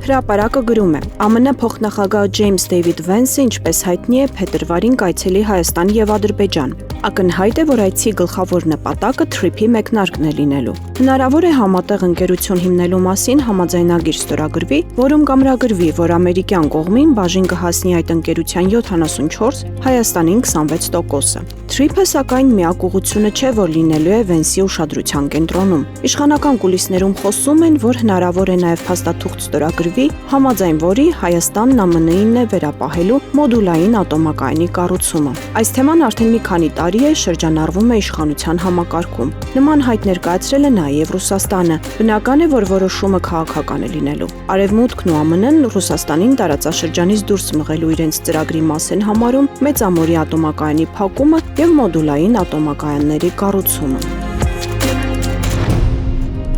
Հրապարակը գրում է. ԱՄՆ փոխնախագահ Ջեյմս Դեյվիդ Վենսը, ինչպես հայտնի է, փետրվարին կայցելի Հայաստան եւ Ադրբեջան։ Ակնհայտ է, որ այցի գլխավոր նպատակը թրիփի մեկնարկն է լինելու։ Հնարավոր է համատեղ ընկերություն հիմնելու մասին համաձայնագիր ստորագրվի, որում կամրագրվի, որ ամերիկյան կողմին բաժին կհասնի այդ ընկերության 74, Հայաստանին 26%-ը։ Թրիփը, սակայն, միակ ուղղությունը չէ, որ լինելու է Վենսի ուշադրության կենտրոնում։ Իշխանական կուլիսներում խոսում են, որ հնարավոր է նաև փաստաթուղթ ստորագրվի, համաձայն որի Հայաստանն ԱՄՆ-ին է վերապահելու մոդուլային ատոմակայանի կառուցումը։ Այս թեման արդեն մի քանի տարի է շրջանառվում է իշխանության համակարգում։ Նման հայտ ներկայացրել է նաև Ռուսաստանը։ Բնական է, որ որոշումը քաղաքական է լինելու։ Արևմուտքն ու ԱՄՆ-ն Ռուսաստանին տարածաշրջանից դուրս մղելու իրենց ծրագրի մաս են համարում մեծամորի ատոմակայանի փակումը և մոդուլային ատոմակայանների կառուցումը։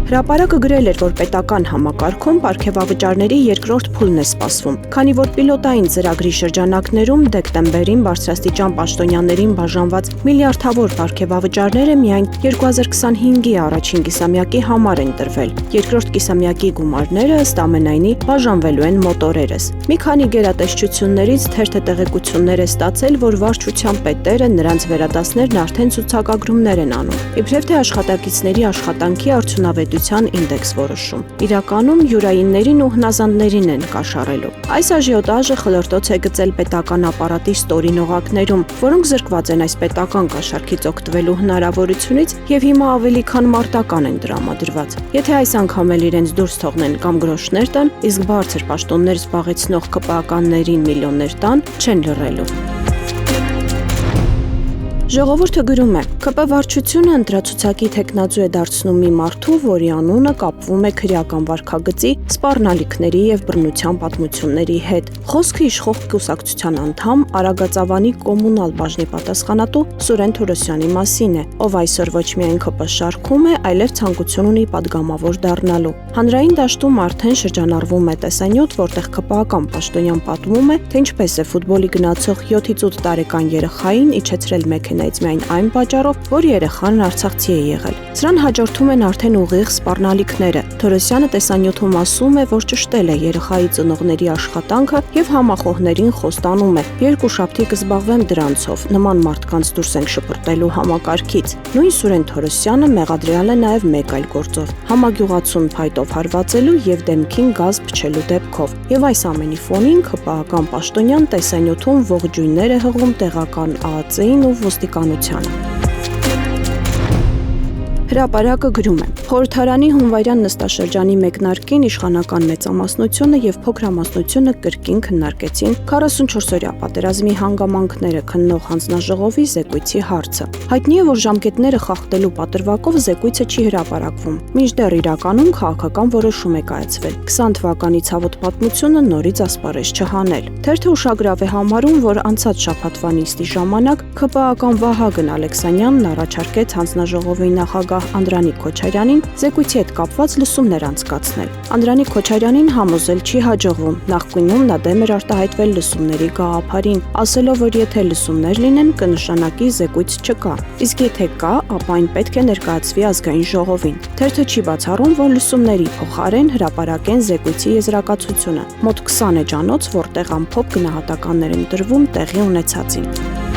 Հրապարակը գրել էր, որ պետական համակարգում պարգևավճարների երկրորդ փուլն է սպասվում, քանի որ պիլոտային ծրագրի շրջանակներում դեկտեմբերին բարձրաստիճան պաշտոնյաներին բաժանված միլիարդավոր պարգևավճարները միայն 2025-ի առաջին կիսամյակի համար են տրվել։ Երկրորդ կիսամյակի գումարները ըստ ամենայնի բաժանվելու են մոտ օրերս։ Մի քանի գերատեսչություններից թերթը տեղեկություններ է ստացել, որ վարչության պետերը նրանց վերադասներն արդեն ցուցակագրումներ են անում։ Իբրև թե աշխատակիցների աշխատանքի արդյունավետության ինդեքս որոշում։ Իրականում յուրայիններին ու հնազանդներին են կաշառելու։ Այս աժիոտաժը խլրտոց է գծել պետական ապարատի ստորին օղակներում, որոնք զրկված են այս պետական կաշառքից օգտվելու հնարավորությունից եւ հիմա ավելի քան մարտական են տրամադրված։ Եթե այս անգամ էլ իրենց դուրս թողնեն կամ գրոշներ տան, իսկ բարձր պաշտոններ զբաղեցնող ԿՊԱ-կաններին միլիոններ տան, չեն լռելու։ Ժողովուրդը գրում է. ԿՊ վարչությունը ընտրացուցակի թեկնածու է դարձնում մի մարդու, որի անունը կապվում է քրեական վարքագծի, սպառնալիքների եւ բռնության պատմությունների հետ։ Խոսքը իշխող կուսակցության անդամ Արագածավանի կոմունալ բաժնի պատասխանատու Սուրեն Թորոսյանի մասին է, ով այսօր ոչ միայն ԿՊ շարքում է, այլև ցանկություն ունի падգամավոր դառնալու։ Հանրային դաշտում արդեն շրջանառվում է տեսանյութ, որտեղ ԿՊԱ-ական պաշտոնյան պատմում է, թե ինչպես է ֆուտբոլի գնացող 7-ից 8 տարեկան երեխային իջեցրել մեքենայից միայն այն պատճառով, որ երեխան արցախցի է եղել։ Սրան հաջորդում են արդեն ուղիղ սպառնալիքները։ Թորոսյանը տեսանյութում ասում է, որ ճշտել է երեխայի ծնողների աշխատանքը եւ համախոհներին խոստանում է. երկուշաբթի կզբաղվեմ դրանցով, նման մարդկանց դուրս ենք շպրտելու համակարգից։ Նույն Սուրեն Թորոսյանը մեղադրյալ է նաեւ մեկ այլ գործով՝ համագյուղացուն փայտով հարվածելու եւ դեմքին գազ փչելու դեպքով։ Եվ այս ամենի ֆոնին ԿՊԱ-ական պաշտոնյան տեսանյութում ողջույններ է հղում տեղական ԱԱԾ-ին ու ոստիկանությանը։ Հրապարակը գրում է. Խորհրդարանի հունվարյան նստաշրջանի մեկնարկին իշխանական մեծամասնությունը եւ փոքրամասնությունը կրկին քննարկեցին 44-օրյա պատերազմի հանգամանքները քննող հանձնաժողովի զեկույցի հարցը։ Հայտնի է, որ ժամկետները խախտելու պատրվակով զեկույցը չի հրապարակվում, մինչդեռ իրականում քաղաքական որոշում է կայացվել 20 թվականի ցավոտ պատմությունը նորից ասպարեզ չհանել։ Թերթը ուշագրավ է համարում, որ անցած շաբաթվա նիստի ժամանակ ԿՊԱ-ական Վահագն Ալեքսանյանն առաջարկեց հանձնաժողովի նախագահ Անդրանիկ Քոչարյանին զեկույցի հետ կապված լսումներ անցկացնել։ Անդրանիկ Քոչարյանին համոզել չի հաջողվում, նախկինում նա դեմ էր արտահայտվել լսումների գաղափարին, ասելով, որ եթե լսումներ լինեն, կնշանակի զեկույց չկա, իսկ եթե կա, ապա այն պետք է ներկայացվի ազգային ժողովին։ Թերթը չի բացառում, որ լսումների փոխարեն հրապարակեն զեկույցի եզրակացությունը։ Մոտ 20 էջանոց, որտեղ ամփոփ գնահատականներ են տրվում տեղի ունեցածին։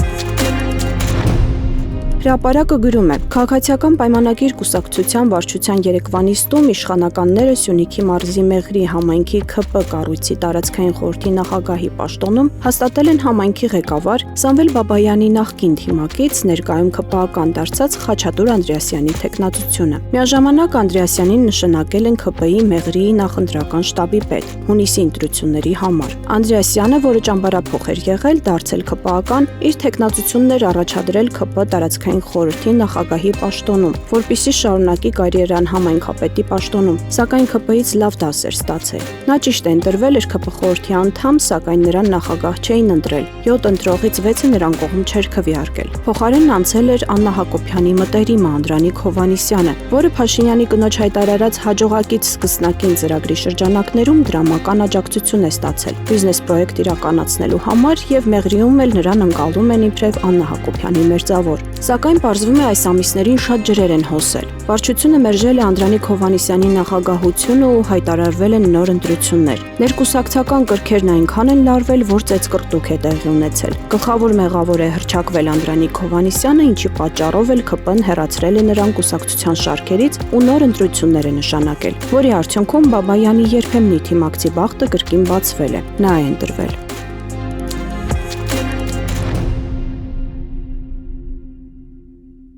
Հրապարակը գրում է. Քաղաքացիական պայմանագիր կուսակցության վարչության երեկվա նիստում իշխանականները Սյունիքի մարզի Մեղրի համայնքի ՔՊ կառույցի տարածքային խորհրդի նախագահի պաշտոնում հաստատել են համայնքի ղեկավար Սամվել Բաբայանի նախկին թիմակից ներկայում ԿՊԱ-ական դարձած Խաչատուր Անդրեասյանի թեկնածությունը։ Միաժամանակ Անդրեասյանին նշանակել են ՔՊ-ի Մեղրիի նախընտրական շտաբի պետ հունիսի ընտրությունների համար։ Անդրեասյանը, որը ճամբարափոխ էր եղել, դարձել ԿՊԱ-ական, իր թեկնածություններ առաջադրել ՔՊ տարածքային խորհրդի նախագահի պաշտոնում, որպեսզի շարունակի կարիերան համայնքապետի պաշտոնում, սակայն ՔՊ-ից լավ դաս էր ստացել։ Նա ճիշտ է ընտրվել էր ՔՊ խորհրդի անդամ, սակայն նրան նախագահ չէին ընտրել։ 7 ընտրողից 6-ը նրան կողմ չէր քվեարկել։ Փոխարենն անցել էր Աննա Հակոբյանի մտերիմը Անդրանիկ Հովհաննիսյանը, որը Փաշինյանի կնոջ հայտարարած հաջողակից սկսնակին ծրագրի շրջանակներում դրամական աջակցություն է ստացել բիզնես պրոյեկտ իրականացնելու համար եւ Մեղրիում էլ նրան ընկալում են իբրև Աննա Հակոբյանի մերձավոր։ Սակայն պարզվում է այս ամիսներին շատ ջրեր են հոսել։ Վարչությունը մերժել է Անդրանիկ Հովհաննիսյանի նախագահությունը ու հայտարարվել են նոր ընտրություններ։ Ներկուսակցական կրքերն այնքան են լարվել, որ ծեծկռտուք է տեղի ունեցել։ Գլխավոր մեղավոր է հռչակվել Անդրանիկ Հովհաննիսյանը, ինչի պատճառով էլ ՔՊ-ն հեռացրել է նրան կուսակցության շարքերից ու նոր ընտրություններ է նշանակել, որի արդյունքում Բաբայանի երբեմնի թիմակցի բախտը կրկին բացվել է։ Նա է ընտրվել։